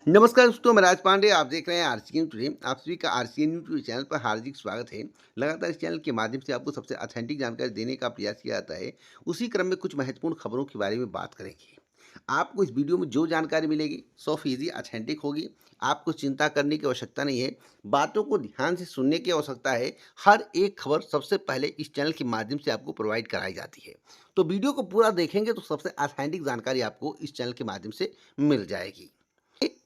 नमस्कार दोस्तों, मैं राज पांडे। आप देख रहे हैं आरसीएन टुडे। आप सभी का आरसीएन यूट्यूब चैनल पर हार्दिक स्वागत है। लगातार इस चैनल के माध्यम से आपको सबसे ऑथेंटिक जानकारी देने का प्रयास किया जाता है। उसी क्रम में कुछ महत्वपूर्ण खबरों के बारे में बात करेंगे। आपको इस वीडियो में जो जानकारी मिलेगी 100% ऑथेंटिक होगी। आपको चिंता करने की आवश्यकता नहीं है, बातों को ध्यान से सुनने की आवश्यकता है। हर एक खबर सबसे पहले इस चैनल के माध्यम से आपको प्रोवाइड कराई जाती है। तो वीडियो को पूरा देखेंगे तो सबसे ऑथेंटिक जानकारी आपको इस चैनल के माध्यम से मिल जाएगी।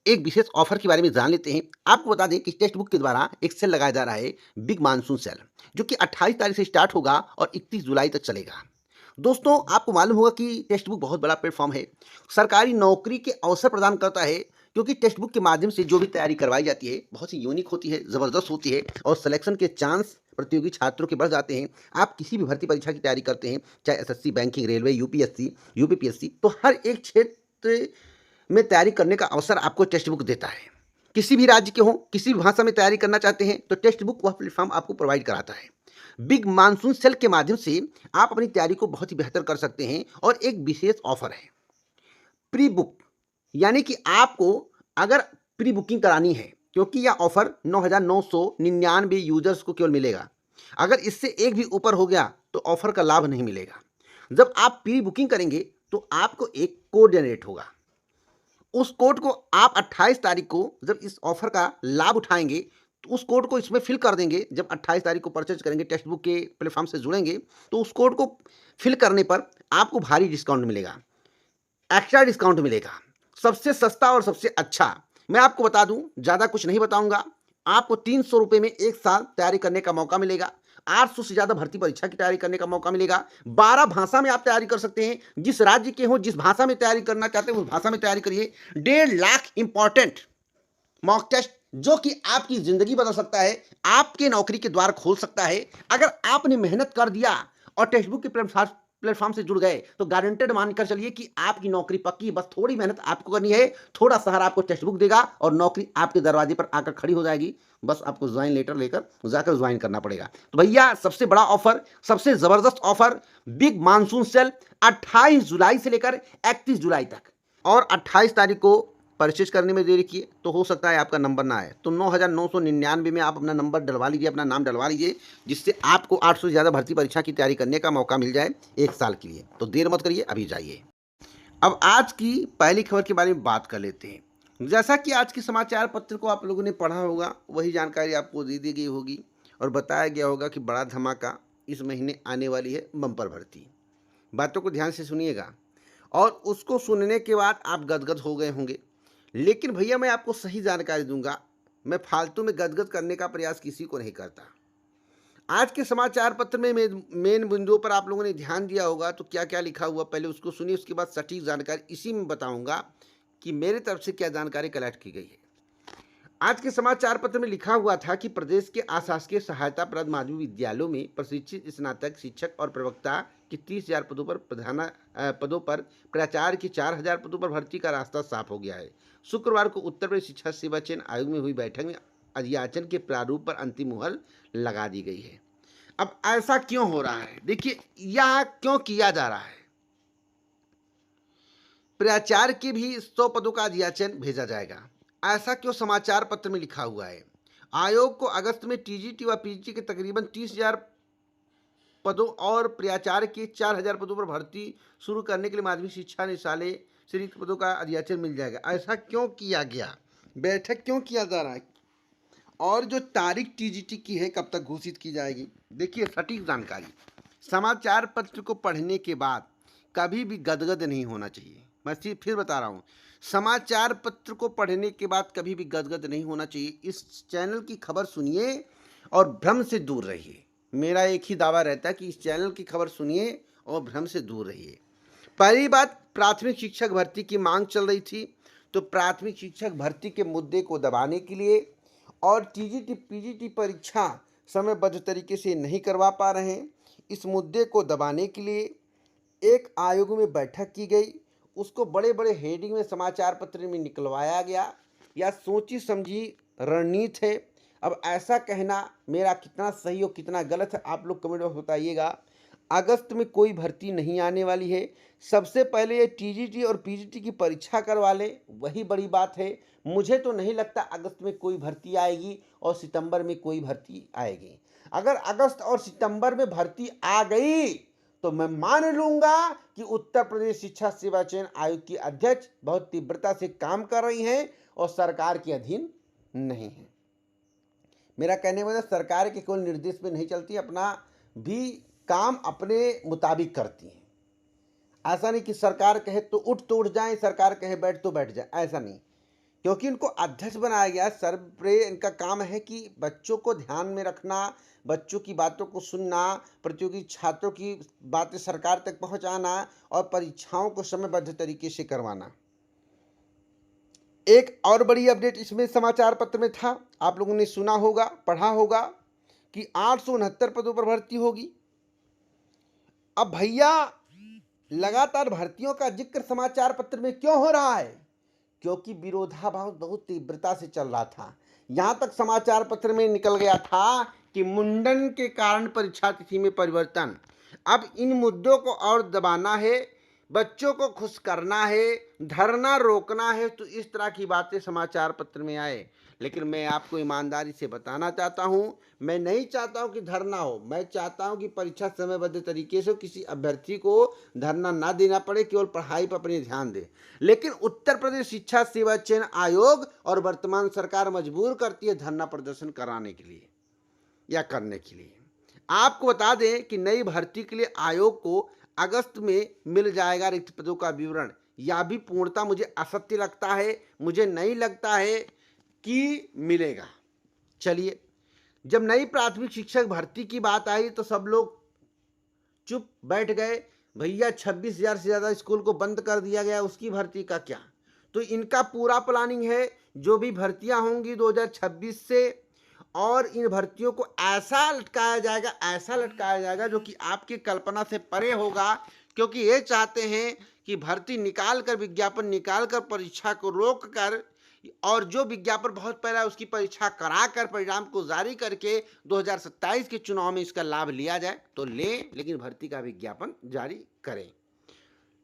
एक विशेष ऑफर के बारे में जान लेते हैं। आपको बता दें कि टेक्स्ट बुक के द्वारा एक सेल लगाया जा रहा है, बिग मानसून सेल, जो कि 28 तारीख से स्टार्ट होगा और 31 जुलाई तक चलेगा। दोस्तों, आपको मालूम होगा कि टेक्स्ट बुक बहुत बड़ा प्लेटफॉर्म है। सरकारी नौकरी के अवसर प्रदान करता है, क्योंकि टेक्स्ट बुक के माध्यम से जो भी तैयारी करवाई जाती है बहुत ही यूनिक होती है, ज़बरदस्त होती है और सिलेक्शन के चांस प्रतियोगी छात्रों के बढ़ जाते हैं। आप किसी भी भर्ती परीक्षा की तैयारी करते हैं, चाहे SSC, banking, railway, UPSC, UPPSC, तो हर एक क्षेत्र में तैयारी करने का अवसर आपको टेक्स्ट बुक देता है। किसी भी राज्य के हों, किसी भी भाषा में तैयारी करना चाहते हैं तो टेक्स्ट बुक वह प्लेटफॉर्म आपको प्रोवाइड कराता है। बिग मानसून सेल के माध्यम से आप अपनी तैयारी को बहुत ही बेहतर कर सकते हैं और एक विशेष ऑफर है, प्री बुक, यानी कि आपको अगर प्री बुकिंग करानी है, क्योंकि यह ऑफर 9,999 यूजर्स को केवल मिलेगा। अगर इससे एक भी ऊपर हो गया तो ऑफर का लाभ नहीं मिलेगा। जब आप प्री बुकिंग करेंगे तो आपको एक कोड जनरेट होगा। उस कोड को आप 28 तारीख को जब इस ऑफर का लाभ उठाएंगे तो उस कोड को इसमें फिल कर देंगे। जब 28 तारीख को परचेज करेंगे, टेक्स्ट बुक के प्लेटफॉर्म से जुड़ेंगे, तो उस कोड को फिल करने पर आपको भारी डिस्काउंट मिलेगा, एक्स्ट्रा डिस्काउंट मिलेगा, सबसे सस्ता और सबसे अच्छा। मैं आपको बता दूं, ज़्यादा कुछ नहीं बताऊंगा। आपको 300 रुपये में एक साल तैयारी करने का मौका मिलेगा। 800 से ज़्यादा भर्ती परीक्षा की तैयारी करने का मौका मिलेगा। 12 भाषा में आप तैयारी कर सकते हैं। जिस राज्य के हो, जिस भाषा में तैयारी करना चाहते हैं उस भाषा में तैयारी करिए। 1.5 लाख इंपॉर्टेंट मॉक टेस्ट, जो कि आपकी जिंदगी बदल सकता है, आपके नौकरी के द्वार खोल सकता है। अगर आपने मेहनत कर दिया और टेक्स्ट बुक के प्लेटफॉर्म से जुड़ गए तो गारंटेड मानकर चलिए कि आपकी नौकरी पक्की है। बस थोड़ी मेहनत आपको करनी है, थोड़ा सहारा आपको टेक्स्ट बुक देगा और नौकरी आपके दरवाजे पर आकर खड़ी हो जाएगी। बस आपको ज्वाइन लेटर लेकर जाकर ज्वाइन करना पड़ेगा। तो भैया, सबसे बड़ा ऑफर, सबसे जबरदस्त ऑफर, बिग मानसून सेल 28 जुलाई से लेकर 31 जुलाई तक। और 28 तारीख को परचेज करने में देरी किए तो हो सकता है आपका नंबर ना आए, तो 9,999 में आप अपना नंबर डलवा लीजिए, अपना नाम डलवा लीजिए, जिससे आपको 800 से ज़्यादा भर्ती परीक्षा की तैयारी करने का मौका मिल जाए एक साल के लिए। तो देर मत करिए, अभी जाइए। अब आज की पहली खबर के बारे में बात कर लेते हैं। जैसा कि आज के समाचार पत्र को आप लोगों ने पढ़ा होगा, वही जानकारी आपको दे दी गई होगी और बताया गया होगा कि बड़ा धमाका इस महीने आने वाली है, बम्पर भर्ती। बातों को ध्यान से सुनिएगा और उसको सुनने के बाद आप गदगद हो गए होंगे। लेकिन भैया, मैं आपको सही जानकारी दूंगा। मैं फालतू में गदगद करने का प्रयास किसी को नहीं करता। आज के समाचार पत्र में मेन बिंदुओं पर आप लोगों ने ध्यान दिया होगा, तो क्या क्या लिखा हुआ पहले उसको सुनिए, उसके बाद सटीक जानकारी इसी में बताऊंगा कि मेरे तरफ से क्या जानकारी कलेक्ट की गई है। आज के समाचार पत्र में लिखा हुआ था कि प्रदेश के अशासकीय सहायता प्राप्त माध्यमिक विद्यालयों में प्रशिक्षित स्नातक शिक्षक और प्रवक्ता की 30,000 पदों पर प्राचार्य की 4,000 पदों पर भर्ती का रास्ता साफ हो गया है। शुक्रवार को उत्तर प्रदेश शिक्षा सेवा चयन आयोग में हुई बैठक में अधियाचन के प्रारूप पर अंतिम मुहर लगा दी गई है। अब ऐसा क्यों हो रहा है, देखिए, यह क्यों किया जा रहा है। प्राचार्य के भी 100 पदों का अधियाचन भेजा जाएगा, ऐसा क्यों समाचार पत्र में लिखा हुआ है। आयोग को अगस्त में टीजीटी व पीजीटी के तकरीबन 30,000 पदों और प्राचार्य के 4,000 पदों पर भर्ती शुरू करने के लिए माध्यमिक शिक्षा निदेशालय से रिक्त पदों का अधियाचन मिल जाएगा। ऐसा क्यों किया गया, बैठक क्यों किया जा रहा है, और जो तारीख टीजीटी की है कब तक घोषित की जाएगी। देखिए, सटीक जानकारी समाचार पत्र को पढ़ने के बाद कभी भी गदगद नहीं होना चाहिए। मैं फिर बता रहा हूँ, समाचार पत्र को पढ़ने के बाद कभी भी गदगद नहीं होना चाहिए। इस चैनल की खबर सुनिए और भ्रम से दूर रहिए। मेरा एक ही दावा रहता है कि इस चैनल की खबर सुनिए और भ्रम से दूर रहिए। पहली बात, प्राथमिक शिक्षक भर्ती की मांग चल रही थी, तो प्राथमिक शिक्षक भर्ती के मुद्दे को दबाने के लिए और टीजीटी पीजीटी परीक्षा समयबद्ध तरीके से नहीं करवा पा रहे हैं, इस मुद्दे को दबाने के लिए एक आयोग में बैठक की गई। उसको बड़े बड़े हेडिंग में समाचार पत्र में निकलवाया गया। या सोची समझी रणनीति है। अब ऐसा कहना मेरा कितना सही और कितना गलत है, आप लोग कमेंट में बताइएगा। अगस्त में कोई भर्ती नहीं आने वाली है। सबसे पहले ये टीजीटी और पीजीटी की परीक्षा करवा लें, वही बड़ी बात है। मुझे तो नहीं लगता अगस्त में कोई भर्ती आएगी और सितंबर में कोई भर्ती आएगी। अगर अगस्त और सितंबर में भर्ती आ गई तो मैं मान लूंगा कि उत्तर प्रदेश शिक्षा सेवा चयन आयोग की अध्यक्ष बहुत तीव्रता से काम कर रही हैं और सरकार के अधीन नहीं है। मेरा कहने का मतलब सरकार के कोई निर्देश पे नहीं चलती, अपना भी काम अपने मुताबिक करती हैं। ऐसा नहीं कि सरकार कहे तो उठ जाए, सरकार कहे बैठ तो बैठ जाए, ऐसा नहीं। क्योंकि इनको अध्यक्ष बनाया गया, सर्वप्रे इनका काम है कि बच्चों को ध्यान में रखना, बच्चों की बातों को सुनना, प्रतियोगी छात्रों की बातें सरकार तक पहुंचाना और परीक्षाओं को समयबद्ध तरीके से करवाना। एक और बड़ी अपडेट इसमें समाचार पत्र में था, आप लोगों ने सुना होगा, पढ़ा होगा कि 869 पदों पर भर्ती होगी। अब भैया लगातार भर्तियों का जिक्र समाचार पत्र में क्यों हो रहा है? क्योंकि विरोधाभास बहुत तीव्रता से चल रहा था। यहां तक समाचार पत्र में निकल गया था कि मुंडन के कारण परीक्षा तिथि में परिवर्तन। अब इन मुद्दों को और दबाना है, बच्चों को खुश करना है, धरना रोकना है, तो इस तरह की बातें समाचार पत्र में आए। लेकिन मैं आपको ईमानदारी से बताना चाहता हूं, मैं नहीं चाहता हूं कि धरना हो। मैं चाहता हूं कि परीक्षा समयबद्ध तरीके से किसी अभ्यर्थी को धरना ना देना पड़े, केवल पढ़ाई पर अपने ध्यान दे। लेकिन उत्तर प्रदेश शिक्षा सेवा चयन आयोग और वर्तमान सरकार मजबूर करती है धरना प्रदर्शन कराने के लिए या करने के लिए। आपको बता दें कि नई भर्ती के लिए आयोग को अगस्त में मिल जाएगा रिक्त पदों का विवरण। यह भी पूर्णतः मुझे असत्य लगता है, मुझे नहीं लगता है कि मिलेगा। चलिए, जब नई प्राथमिक शिक्षक भर्ती की बात आई तो सब लोग चुप बैठ गए। भैया 26,000 से ज़्यादा स्कूल को बंद कर दिया गया, उसकी भर्ती का क्या? तो इनका पूरा प्लानिंग है, जो भी भर्तियां होंगी 2026 से, और इन भर्तियों को ऐसा लटकाया जाएगा, ऐसा लटकाया जाएगा जो कि आपकी कल्पना से परे होगा। क्योंकि ये चाहते हैं कि भर्ती निकाल कर, विज्ञापन निकाल कर, परीक्षा को रोक कर, और जो विज्ञापन बहुत पहला है उसकी परीक्षा करा कर परिणाम को जारी करके 2027 के चुनाव में इसका लाभ लिया जाए तो लें, लेकिन भर्ती का विज्ञापन जारी करें।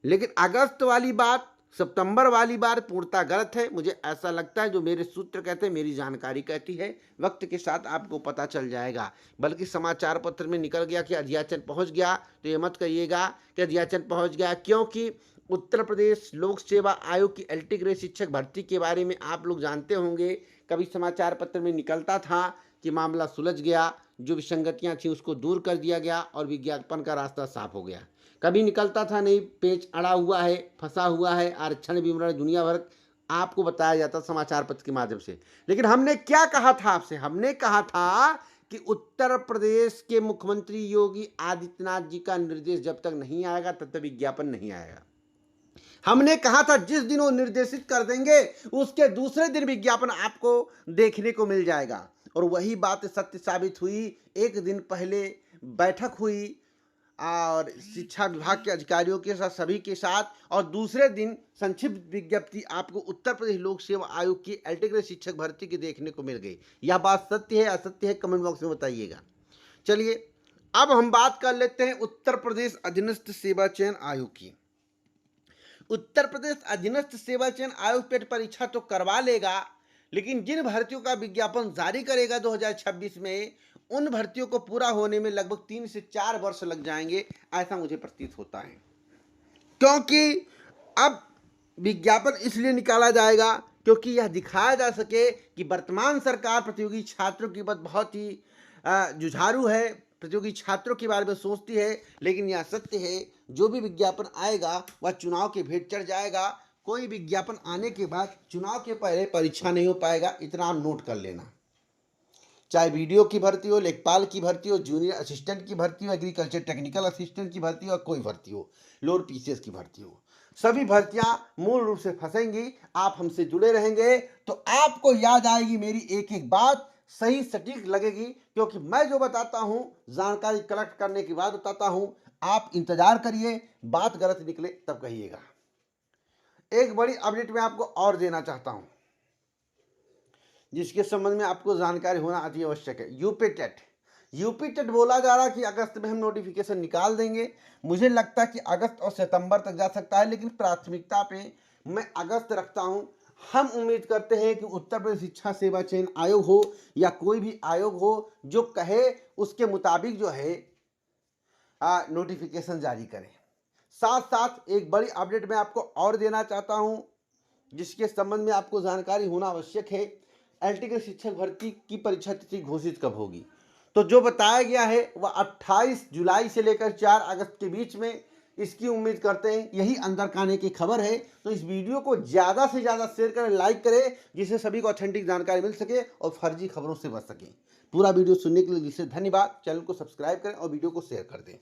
लेकिन अगस्त वाली बात, सितंबर वाली बात पूर्णतः गलत है। मुझे ऐसा लगता है, जो मेरे सूत्र कहते हैं, मेरी जानकारी कहती है, वक्त के साथ आपको पता चल जाएगा। बल्कि समाचार पत्र में निकल गया कि अध्याचन पहुंच गया, तो ये मत कहिएगा कि अध्याचन पहुंच गया, क्योंकि उत्तर प्रदेश लोक सेवा आयोग की एलटी ग्रेड शिक्षक भर्ती के बारे में आप लोग जानते होंगे, कभी समाचार पत्र में निकलता था कि मामला सुलझ गया, जो विसंगतियां थी उसको दूर कर दिया गया और विज्ञापन का रास्ता साफ हो गया। कभी निकलता था नहीं, पेच अड़ा हुआ है, फंसा हुआ है, आरक्षण विवरण दुनिया भर आपको बताया जाता समाचार पत्र के माध्यम से। लेकिन हमने क्या कहा था आपसे? हमने कहा था कि उत्तर प्रदेश के मुख्यमंत्री योगी आदित्यनाथ जी का निर्देश जब तक नहीं आएगा तब तक विज्ञापन नहीं आएगा। हमने कहा था जिस दिन वो निर्देशित कर देंगे उसके दूसरे दिन विज्ञापन आपको देखने को मिल जाएगा, और वही बात सत्य साबित हुई। एक दिन पहले बैठक हुई और शिक्षा विभाग के अधिकारियों के साथ, सभी के साथ, और दूसरे दिन संक्षिप्त विज्ञप्ति आपको उत्तर प्रदेश लोक सेवा आयोग की एलटी ग्रेड शिक्षक भर्ती की देखने को मिल गई। यह बात सत्य है असत्य है, कमेंट बॉक्स में बताइएगा। चलिए, अब हम बात कर लेते हैं उत्तर प्रदेश अधीनस्थ सेवा चयन आयोग की। उत्तर प्रदेश अधीनस्थ सेवा चयन आयोग पेट परीक्षा तो करवा लेगा, लेकिन जिन भर्तियों का विज्ञापन जारी करेगा 2026 में, उन भर्तियों को पूरा होने में लगभग 3 से 4 वर्ष लग जाएंगे, ऐसा मुझे प्रतीत होता है। क्योंकि अब विज्ञापन इसलिए निकाला जाएगा क्योंकि यह दिखाया जा सके कि वर्तमान सरकार प्रतियोगी छात्रों की बात बहुत ही जुझारू है, प्रतियोगी छात्रों के बारे में सोचती है। लेकिन यह सत्य है, जो भी विज्ञापन आएगा वह चुनाव के भेंट चढ़ जाएगा। कोई विज्ञापन आने के बाद चुनाव के पहले परीक्षा नहीं हो पाएगा, इतना आप नोट कर लेना। चाहे वीडियो की भर्ती हो, लेखपाल की भर्ती हो, जूनियर असिस्टेंट की भर्ती हो, एग्रीकल्चर टेक्निकल असिस्टेंट की भर्ती हो, कोई भर्ती हो, लोअर पीसीएस की भर्ती हो, सभी भर्तियां मूल रूप से फंसेंगी। आप हमसे जुड़े रहेंगे तो आपको याद आएगी मेरी एक एक बात, सही सटीक लगेगी। क्योंकि मैं जो बताता हूं जानकारी कलेक्ट करने के बाद बताता हूं। आप इंतजार करिए, बात गलत निकले तब कहिएगा। एक बड़ी अपडेट मैं आपको और देना चाहता हूं, जिसके संबंध में आपको जानकारी होना अति आवश्यक है। यूपी टेट यूपी टेट बोला जा रहा है कि अगस्त में हम नोटिफिकेशन निकाल देंगे। मुझे लगता है कि अगस्त और सितंबर तक जा सकता है, लेकिन प्राथमिकता पे मैं अगस्त रखता हूं। हम उम्मीद करते हैं कि उत्तर प्रदेश शिक्षा सेवा चयन आयोग हो या कोई भी आयोग हो, जो कहे उसके मुताबिक जो है नोटिफिकेशन जारी करें। साथ साथ एक बड़ी अपडेट मैं आपको और देना चाहता हूं, जिसके संबंध में आपको जानकारी होना आवश्यक है। एलटी के शिक्षक भर्ती की परीक्षा तिथि घोषित कब होगी? तो जो बताया गया है वह 28 जुलाई से लेकर 4 अगस्त के बीच में इसकी उम्मीद करते हैं। यही अंदर काने की खबर है। तो इस वीडियो को ज़्यादा से ज़्यादा शेयर करें, लाइक करें, जिससे सभी को ऑथेंटिक जानकारी मिल सके और फर्जी खबरों से बच सकें। पूरा वीडियो सुनने के लिए जिससे धन्यवाद। चैनल को सब्सक्राइब करें और वीडियो को शेयर कर दें।